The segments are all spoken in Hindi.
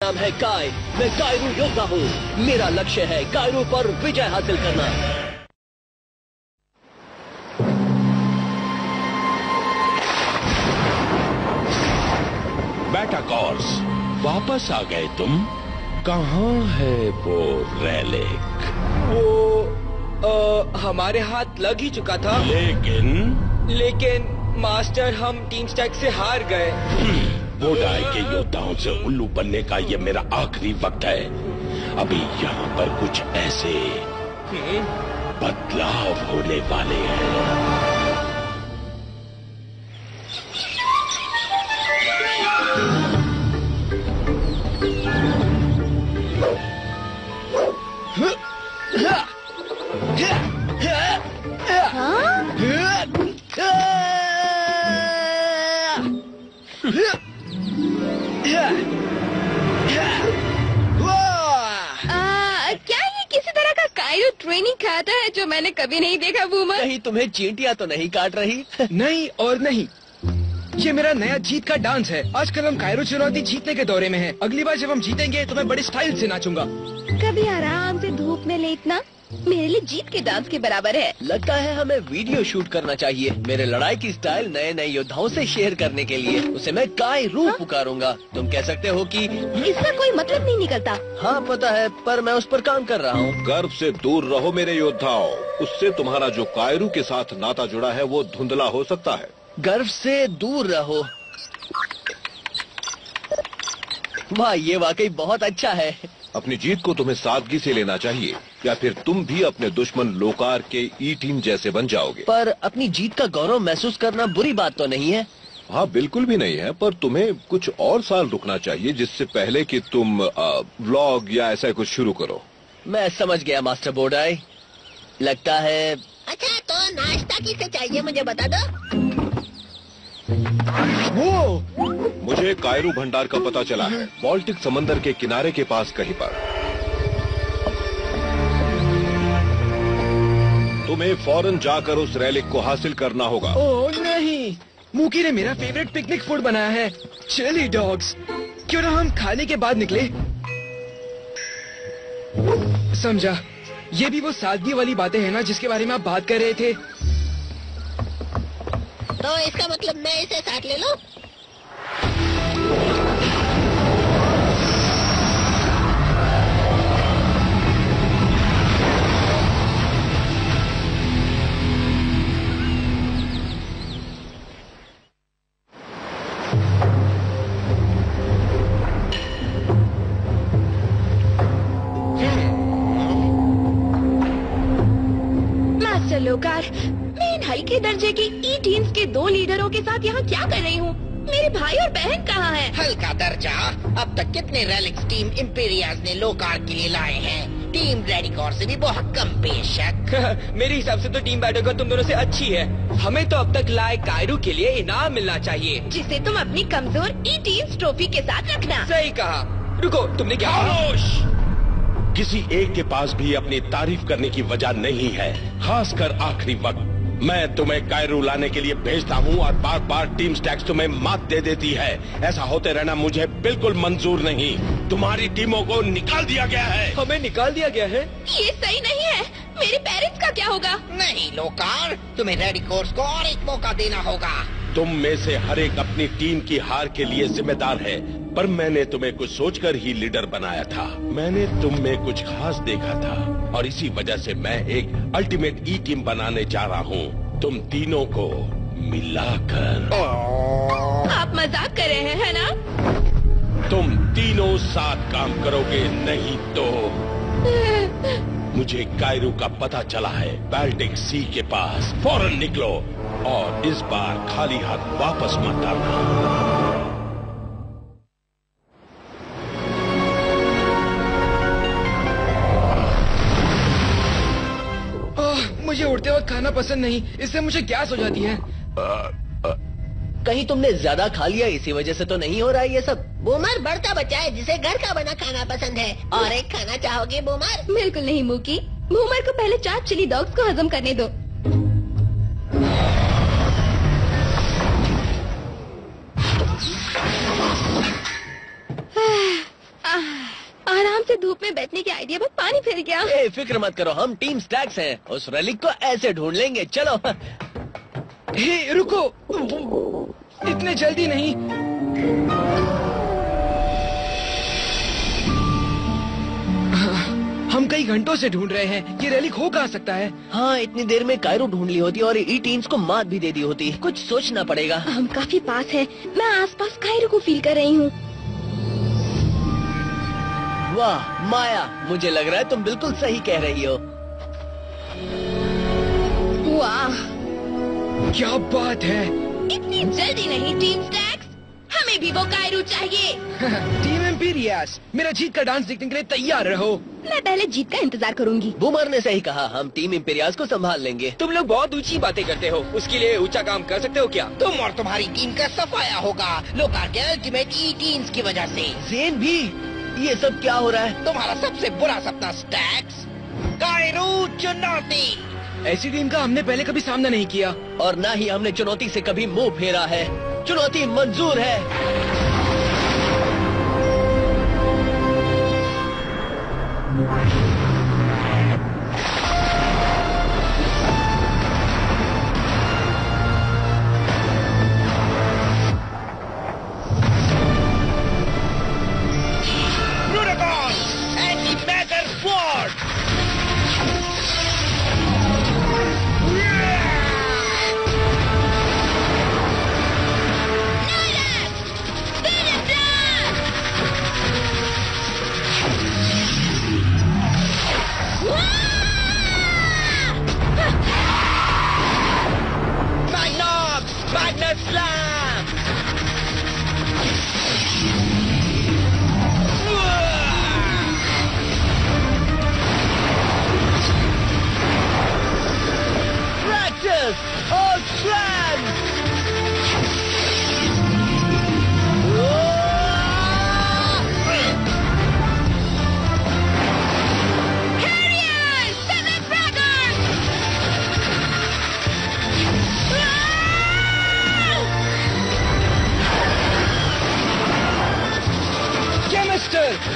नाम है काय। मैं कायरू योद्धा हूँ। मेरा लक्ष्य है कायरू पर विजय हासिल करना। बेटा कॉर्स, वापस आ गए तुम? कहाँ है वो रेलिक? वो हमारे हाथ लग ही चुका था। लेकिन मास्टर, हम टीम स्टैक से हार गए। वोडाई के योद्धाओं से उल्लू बनने का ये मेरा आखिरी वक्त है। अभी यहाँ पर कुछ ऐसे बदलाव होने वाले हैं। क्या ये किसी तरह का कायरो ट्रेनिंग खाता है जो मैंने कभी नहीं देखा बूमर? कहीं तुम्हें चींटियां तो नहीं काट रही? नहीं और नहीं, ये मेरा नया जीत का डांस है। आजकल हम कायरो चुनौती जीतने के दौरे में हैं। अगली बार जब हम जीतेंगे तो मैं बड़े स्टाइल से नाचूंगा। कभी आराम से धूप में लेटना मेरे लिए जीत के डांस के बराबर है। लगता है हमें वीडियो शूट करना चाहिए मेरे लड़ाई की स्टाइल नए नए योद्धाओं से शेयर करने के लिए। उसे मैं कायरू पुकारूंगा। तुम कह सकते हो कि इसका कोई मतलब नहीं निकलता। हाँ पता है, पर मैं उस पर काम कर रहा हूँ। गर्व से दूर रहो मेरे योद्धाओं। उससे तुम्हारा जो कायरू के साथ नाता जुड़ा है वो धुंधला हो सकता है। गर्व से दूर रहो। वाह, ये वाकई बहुत अच्छा है। अपनी जीत को तुम्हें सादगी से लेना चाहिए, या फिर तुम भी अपने दुश्मन लोकार के ई टीम जैसे बन जाओगे। पर अपनी जीत का गौरव महसूस करना बुरी बात तो नहीं है। हाँ बिल्कुल भी नहीं है, पर तुम्हें कुछ और साल रुकना चाहिए जिससे पहले कि तुम व्लॉग या ऐसा कुछ शुरू करो। मैं समझ गया मास्टर बोडाई। लगता है। अच्छा तो नाश्ता किसे चाहिए मुझे बता दो। वो मुझे कायरू भंडार का पता चला है, बाल्टिक समंदर के किनारे के पास कहीं पर। तुम्हें फौरन जाकर उस रेलिक को हासिल करना होगा। ओह नहीं, मूकी ने मेरा फेवरेट पिकनिक फूड बनाया है, चिली डॉग्स। क्यों ना हम खाने के बाद निकले? समझा, ये भी वो सादगी वाली बातें हैं ना जिसके बारे में आप बात कर रहे थे। तो इसका मतलब मैं इसे साथ ले लूं? मास्टर लोकार, मैं इन हल्के दर्जे के ई टीम्स के 2 लीडरों के साथ यहाँ क्या कर रही हूँ? मेरे भाई और बहन कहाँ हैं? हल्का दर्जा? अब तक कितने रेलिक्स टीम इम्पीरियाज ने लोकार के लिए लाए हैं? टीम रेडिकॉर से भी बहुत कम बेशक। मेरे हिसाब से तो टीम बैठकर तुम दोनों से अच्छी है। हमें तो अब तक लाए कायरू के लिए इनाम मिलना चाहिए, जिसे तुम अपनी कमजोर ई टीम्स ट्रॉफी के साथ रखना। सही कहा। रुको, तुमने क्या कहा? किसी एक के पास भी अपनी तारीफ करने की वजह नहीं है, खासकर आखिरी वक्त। मैं तुम्हें कायरू लाने के लिए भेजता हूँ और बार बार टीम स्टैक्स तुम्हें मात दे देती है। ऐसा होते रहना मुझे बिल्कुल मंजूर नहीं। तुम्हारी टीमों को निकाल दिया गया है। हमें निकाल दिया गया है? ये सही नहीं है। मेरे पेरेंट्स का क्या होगा? नहीं लोकार, तुम्हें रेडिकोर्स को और एक मौका देना होगा। तुम में से हर एक अपनी टीम की हार के लिए जिम्मेदार है, पर मैंने तुम्हें कुछ सोचकर ही लीडर बनाया था। मैंने तुम में कुछ खास देखा था और इसी वजह से मैं एक अल्टीमेट ई टीम बनाने जा रहा हूँ, तुम तीनों को मिलाकर। आप मजाक कर रहे हैं, है ना? तुम तीनों साथ काम करोगे, नहीं तो। मुझे कायरू का पता चला है, बाल्टिक सी के पास। फौरन निकलो और इस बार खाली हाथ वापस मत आना। मुझे उड़ते वक्त खाना पसंद नहीं, इससे मुझे गैस हो जाती है। कहीं तुमने ज्यादा खा लिया, इसी वजह से तो नहीं हो रहा है ये सब? बूमर बड़का बच्चा है जिसे घर का बना खाना पसंद है। और एक खाना चाहोगे बूमर? बिल्कुल नहीं मूकी। बूमर को पहले 4 चिली डॉग्स को हजम करने दो। आराम से धूप में बैठने के आइडिया पर पानी फिर गया। ए, फिक्र मत करो, हम टीम स्टैक्स हैं। उस रेलिक को ऐसे ढूंढ लेंगे। चलो। हे रुको, इतने जल्दी नहीं। हम कई घंटों से ढूंढ रहे हैं, ये रेलिक हो कहाँ सकता है? हाँ, इतनी देर में कायरो ढूंढ ली होती और ई टीन्स को मात भी दे दी होती। कुछ सोचना पड़ेगा। हम काफी पास हैं। मैं आसपास कायरो को फील कर रही हूँ। वाह माया, मुझे लग रहा है तुम बिल्कुल सही कह रही हो। वाह, क्या बात है। इतनी जल्दी नहीं टीम स्टैक्स, हमें भी वो कायरो चाहिए। टीम एम्पीरियास, मेरा जीत का डांस देखने के लिए तैयार रहो। मैं पहले जीत का इंतजार करूंगी। बूमर ने सही कहा, हम टीम इम्पेरियास को संभाल लेंगे। तुम लोग बहुत ऊंची बातें करते हो, उसके लिए ऊंचा काम कर सकते हो क्या? तुम और तुम्हारी टीम का सफाया होगा लोकार के अल्टीमेट ई टीम्स की वजह से। जेन भी, ये सब क्या हो रहा है? तुम्हारा सबसे बुरा सपना स्टैक्स, कायरो चुनौती। ऐसी टीम का हमने पहले कभी सामना नहीं किया। और ना ही हमने चुनौती से कभी मुंह फेरा है। चुनौती मंजूर है।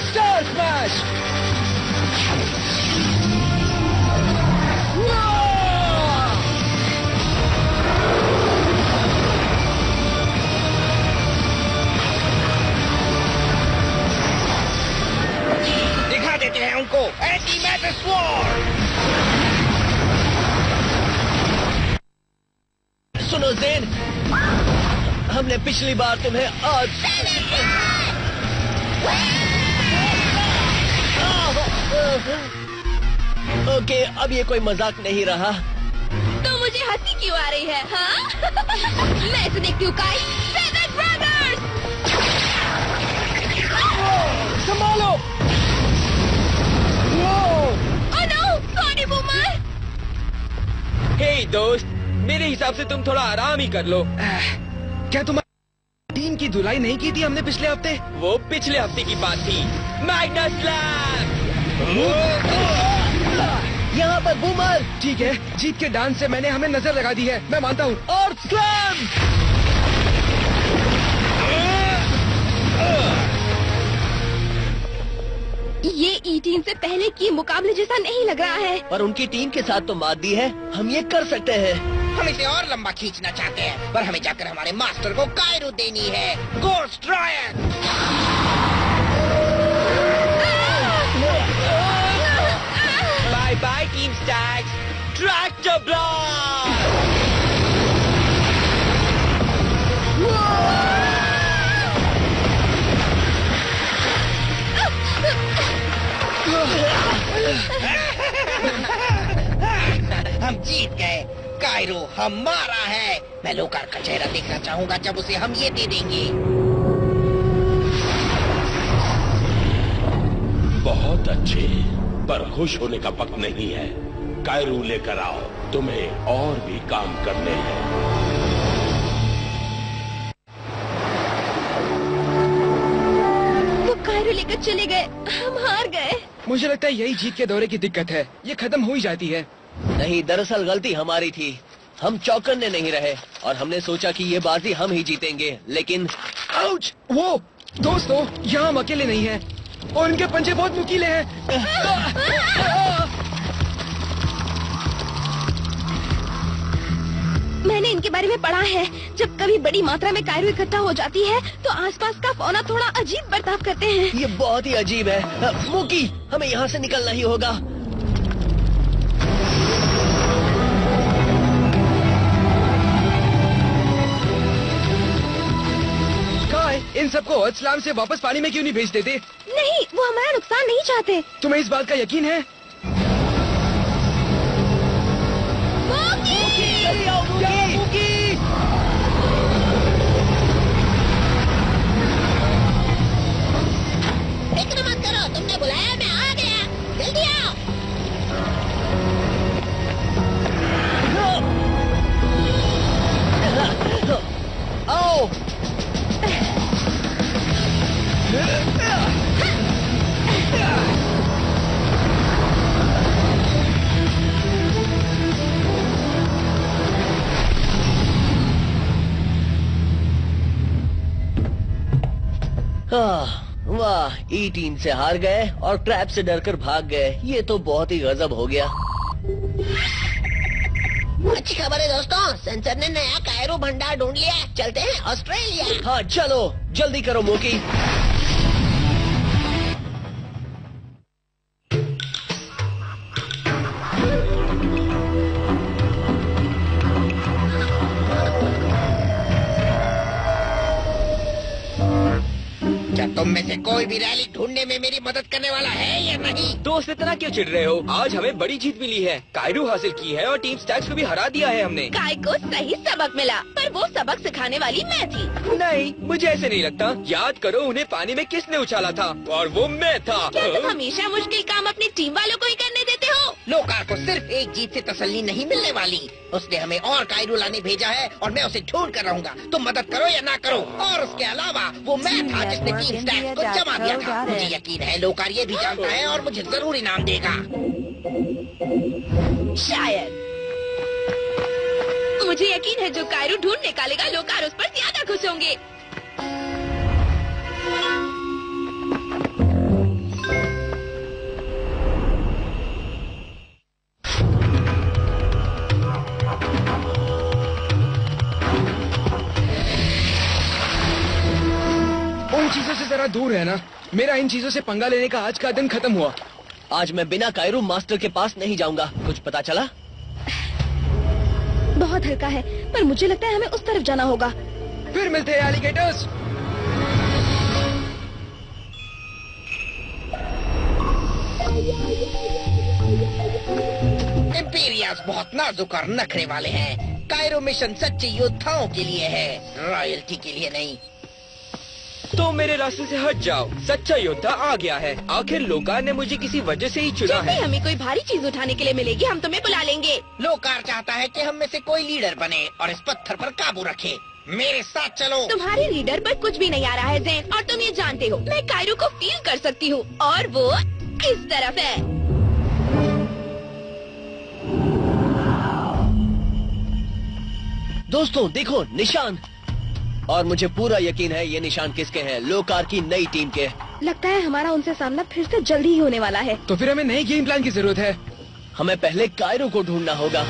Star smash! दिखा देते हैं उनको एंटी मैटर स्वॉर्ड। सुनो जेन, हमने पिछली बार तुम्हें ओके, अब ये कोई मजाक नहीं रहा। तो मुझे हंसी क्यों आ रही है? हाँ? मैं इसे देखती हूँ काई। Seven brothers! संभालो! Oh no, sorry Boomer. Hey दोस्त, मेरे हिसाब से तुम थोड़ा आराम ही कर लो। क्या तुम्हारी टीम की धुलाई नहीं की थी हमने पिछले हफ्ते? वो पिछले हफ्ते की बात थी। Magnus slam! यहाँ पर बूमर! ठीक है, जीत के डांस से मैंने हमें नजर लगा दी है, मैं मानता हूँ। और स्लैम! ये ई टीम से पहले की मुकाबले जैसा नहीं लग रहा है। पर उनकी टीम के साथ तो मात दी है, हम ये कर सकते हैं। हम इसे और लंबा खींचना चाहते हैं, पर हमें जाकर हमारे मास्टर को कायरो देनी है। Ghost Ryan! Bye bye team stacks, tractor blast! हम जीत गए। कायरो हमारा है। मैं लोकार का चेहरा देखना चाहूंगा जब उसे हम ये दे देंगे। बहुत अच्छे, पर खुश होने का वक्त नहीं है। कायरो लेकर आओ, तुम्हें और भी काम करने हैं। वो कायरो लेकर चले गए, हम हार गए। मुझे लगता है यही जीत के दौरे की दिक्कत है, ये खत्म हो ही जाती है। नहीं, दरअसल गलती हमारी थी। हम चौकन्ने नहीं रहे और हमने सोचा कि ये बाजी हम ही जीतेंगे, लेकिन आउच! वो दोस्तों, यहाँ हम अकेले नहीं हैं। और इनके पंजे बहुत नुकीले हैं। मैंने इनके बारे में पढ़ा है, जब कभी बड़ी मात्रा में कायरो इकट्ठा हो जाती है तो आसपास का फौना थोड़ा अजीब बर्ताव करते हैं। ये बहुत ही अजीब है। मोकी, हमें यहाँ से निकलना ही होगा। इन सबको अस्लाम से वापस पानी में क्यों नहीं भेज देते? नहीं, वो हमारा नुकसान नहीं चाहते। तुम्हें इस बात का यकीन है? फिक्र मत करो, तुमने बुलाया, मैं आ गया। जल्दी आओ। आओ। वाह, ई टीम से हार गए और ट्रैप से डरकर भाग गए। ये तो बहुत ही गजब हो गया। अच्छी खबर है दोस्तों, सेंसर ने नया कायरो भंडार ढूंढ लिया। चलते हैं ऑस्ट्रेलिया। हाँ चलो, जल्दी करो मोकी। क्या तुम में से कोई भी रैली ढूंढने में मेरी मदद करने वाला है या नहीं? दोस्त इतना क्यों चिढ़ रहे हो? आज हमें बड़ी जीत मिली है, कायरो हासिल की है और टीम स्टैग्स को भी हरा दिया है हमने। काय को सही सबक मिला, पर वो सबक सिखाने वाली मैं थी। नहीं, मुझे ऐसे नहीं लगता। याद करो उन्हें पानी में किसने उछाला था, और वो मैं था। क्या तुम हमेशा मुश्किल काम अपनी टीम वालों को ही करने देते हो? लोकार को सिर्फ एक जीत से तसल्ली नहीं मिलने वाली। उसने हमें और कायरो लाने भेजा है और मैं उसे ढूंढ कर रहूंगा। तुम मदद करो या ना करो। और उसके अलावा वो मैं था जिसने टीम स्टैग्स को जमा दिया था। मुझे यकीन है लोकार ये भी जानता है और मुझे जरूर इनाम देगा। शायद। मुझे यकीन है जो कायरो ढूंढ निकालेगा लोकार उस पर ज्यादा खुश होंगे। उन चीजों से जरा दूर है ना। मेरा इन चीजों से पंगा लेने का आज का दिन खत्म हुआ। आज मैं बिना कायरो मास्टर के पास नहीं जाऊंगा। कुछ पता चला? बहुत हल्का है, पर मुझे लगता है हमें उस तरफ जाना होगा। फिर मिलते हैं एलिगेटर्स। इम्पीरियस बहुत नाजुक और नखरे वाले हैं। कायरो मिशन सच्चे योद्धाओं के लिए है, रॉयल्टी के लिए नहीं। तो मेरे रास्ते से हट जाओ। सच्चा योद्धा आ गया है। आखिर लोकार ने मुझे किसी वजह से ही चुना जब भी है। हमें कोई भारी चीज उठाने के लिए मिलेगी हम तुम्हें बुला लेंगे। लोकार चाहता है कि हम में से कोई लीडर बने और इस पत्थर पर काबू रखे। मेरे साथ चलो। तुम्हारे लीडर पर कुछ भी नहीं आ रहा है ज़ेन, और तुम ये जानते हो मैं कायरो को फील कर सकती हूँ और वो इस तरफ है। दोस्तों देखो, निशान। और मुझे पूरा यकीन है ये निशान किसके हैं। लोकार की नई टीम के। लगता है हमारा उनसे सामना फिर से जल्दी ही होने वाला है। तो फिर हमें नई गेम प्लान की जरूरत है। हमें पहले कायरो को ढूंढना होगा।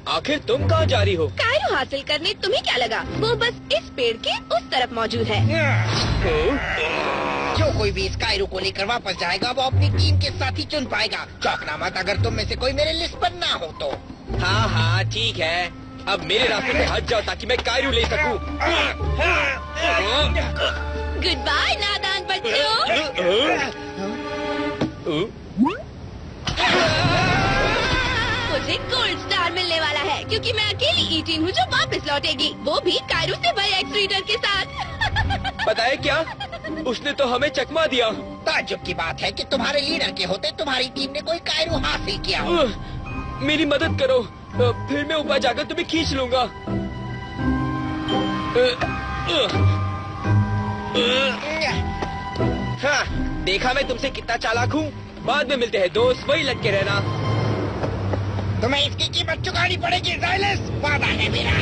आखिर तुम कहाँ जा रही हो? कायरो हासिल करने तुम्हें क्या लगा? वो बस इस पेड़ के उस तरफ मौजूद है। जो कोई भी इस कायरो को लेकर वापस जाएगा वो अपनी टीम के साथ ही चुन पाएगा। चौंकना मत अगर तुम में से कोई मेरे लिस्ट पर ना हो तो। हाँ हाँ ठीक है, अब मेरे रास्ते से हट जाओ ताकि मैं कायरो ले सकूं। गुड बाय नादान बच्चों। मुझे गोल्ड स्टार मिलने वाला है क्योंकि मैं अकेली ई टीम हूँ जो वापस लौटेगी, वो भी कायरो से भरे एक्स रीडर के साथ। पता है क्या, उसने तो हमें चकमा दिया। ताज्जुब की बात है कि तुम्हारे लीडर के होते तुम्हारी टीम ने कोई कायरो हासिल किया हो। मेरी मदद करो, फिर मैं ऊपर जाकर तुम्हें खींच लूंगा। हाँ, देखा मैं तुमसे कितना चालाक हूँ। बाद में मिलते हैं दोस्त, वही लग के रहना। तुम्हें इसकी कीमत चुकानी पड़ेगी ज़ाइलस, वादा है मेरा।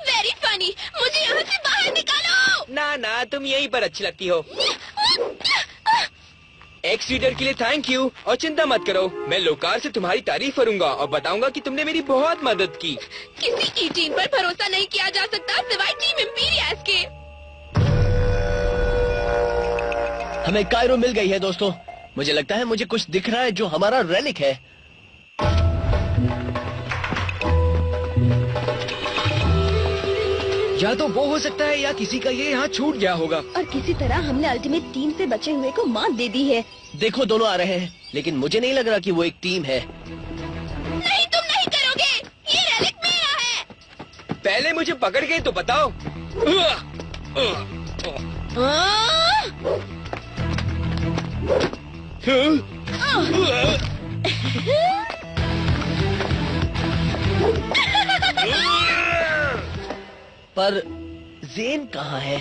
वेरी फनी, मुझे यहाँ से बाहर निकालो। ना तुम यहीं पर अच्छी लगती हो। एक्स रीडर के लिए थैंक यू, और चिंता मत करो, मैं लोकार से तुम्हारी तारीफ करूंगा और बताऊंगा कि तुमने मेरी बहुत मदद की। किसी टीम पर भरोसा नहीं किया जा सकता सिवाय टीम इम्पीरियस के। हमें कायरो मिल गई है दोस्तों। मुझे लगता है मुझे कुछ दिख रहा है जो हमारा रेलिक है। या तो वो हो सकता है या किसी का ये यहाँ छूट गया होगा। और किसी तरह हमने अल्टीमेट टीम से बचे हुए को मात दे दी है। देखो दोनों आ रहे हैं, लेकिन मुझे नहीं लग रहा कि वो एक टीम है। नहीं, तुम नहीं करोगे, ये रेलिक मेरा है। पहले मुझे पकड़ गए तो बताओ। पर जेन कहाँ है?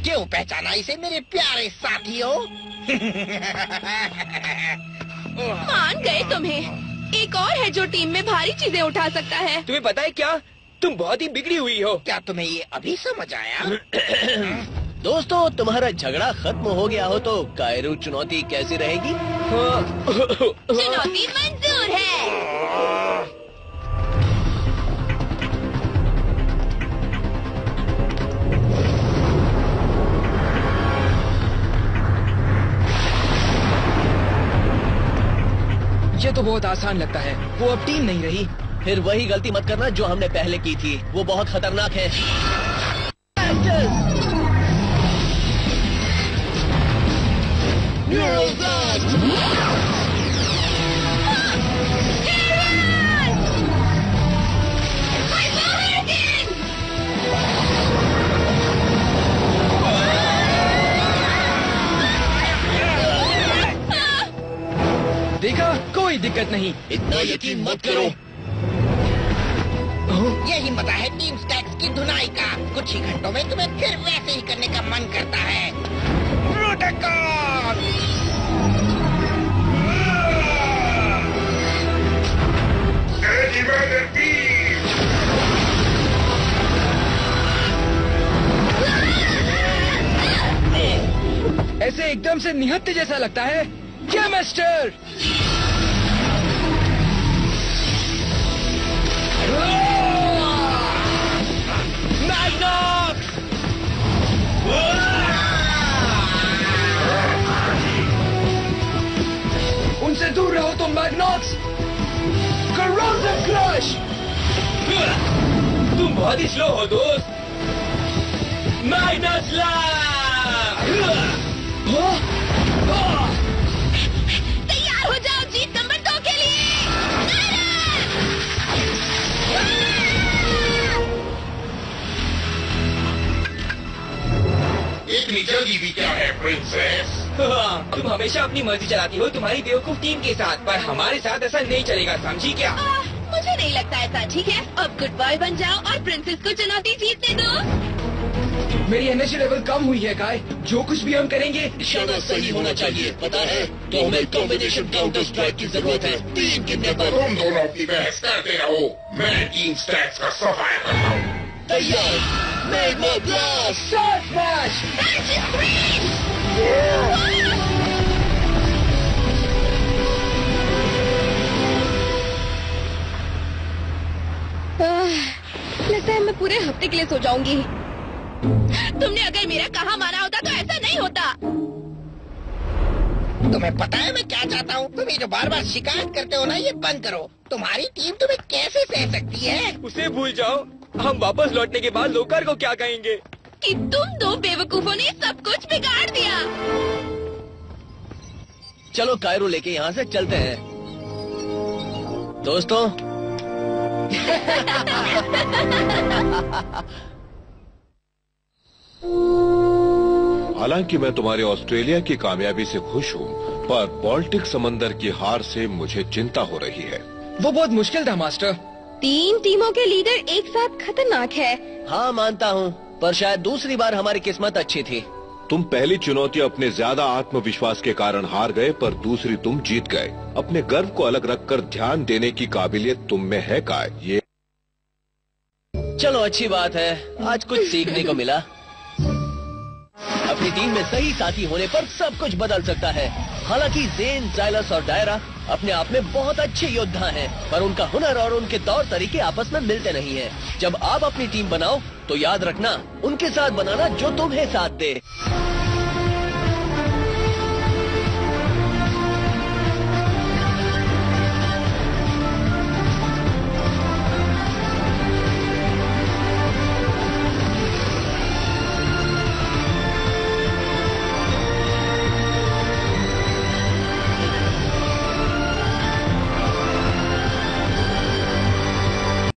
क्यों पहचाना इसे मेरे प्यारे साथियों? मान गए तुम्हें। एक और है जो टीम में भारी चीजें उठा सकता है। तुम्हें पता है क्या, तुम बहुत ही बिगड़ी हुई हो। क्या तुम्हें ये अभी समझ आया? दोस्तों, तुम्हारा झगड़ा खत्म हो गया हो तो कायरो चुनौती कैसी रहेगी? चुनौती मंजूर है। ये तो बहुत आसान लगता है, वो अब टीम नहीं रही। फिर वही गलती मत करना जो हमने पहले की थी, वो बहुत खतरनाक है। देखा, कोई दिक्कत नहीं। इतना यकीन मत करो। यही मजा है टीम स्टैक्स की धुनाई का। कुछ ही घंटों में तुम्हें फिर वैसे ही करने का मन करता है। प्रोटोकॉल! ऐसे एकदम से निहत्थे जैसा लगता है क्या मास्टर? उनसे दूर रहो तुम मैग्नॉक्स। Corrosion crush! तुम बहुत ही स्लो हो दोस्त। मैग्नस तैयार हो जाओ जीत नंबर 2 के लिए। इतनी जल्दी भी क्या है प्रिंसेस? तुम हमेशा अपनी मर्जी चलाती हो तुम्हारी बेवकूफ टीम के साथ, पर हमारे साथ ऐसा नहीं चलेगा, समझी क्या? मुझे नहीं लगता ऐसा ठीक है। अब गुड बॉय बन जाओ और प्रिंसेस को चुनौती जीतने दो। मेरी एनर्जी लेवल कम हुई है काय। जो कुछ भी हम करेंगे निशाना सही होना चाहिए, पता है? तो हमें कॉम्बिनेशन काउंटर स्ट्राइक की जरूरत है। 3 गिनने पर तुम दोनों की बहस करते रहो, मैं टीम स्टैक्स का सफाया करता हूँ। तैयार। Magma blast! स्मैश! लगता है मैं पूरे हफ्ते के लिए सो जाऊंगी। तुमने अगर मेरा कहा माना होता तो ऐसा नहीं होता। तुम्हें पता है मैं क्या चाहता हूँ? तुम ये जो बार बार शिकायत करते हो ना, ये बंद करो। तुम्हारी टीम तुम्हें कैसे सह सकती है? उसे भूल जाओ। हम वापस लौटने के बाद लोकर को क्या कहेंगे कि तुम दो बेवकूफों ने सब कुछ बिगाड़ दिया। चलो कायरो लेके यहाँ से चलते हैं। दोस्तों हालांकि मैं तुम्हारी ऑस्ट्रेलिया की कामयाबी से खुश हूँ, पर बाल्टिक समंदर की हार से मुझे चिंता हो रही है। वो बहुत मुश्किल था मास्टर। 3 टीमों के लीडर एक साथ खतरनाक है। हाँ मानता हूँ, पर शायद दूसरी बार हमारी किस्मत अच्छी थी। तुम पहली चुनौती अपने ज्यादा आत्मविश्वास के कारण हार गए, पर दूसरी तुम जीत गए। अपने गर्व को अलग रखकर ध्यान देने की काबिलियत तुम में है काय। ये चलो अच्छी बात है, आज कुछ सीखने को मिला। अपनी टीम में सही साथी होने पर सब कुछ बदल सकता है। हालांकि ज़ेन, साइलस और डायरा अपने आप में बहुत अच्छे योद्धा हैं, पर उनका हुनर और उनके तौर तरीके आपस में मिलते नहीं हैं। जब आप अपनी टीम बनाओ तो याद रखना, उनके साथ बनाना जो तुम्हें साथ दे।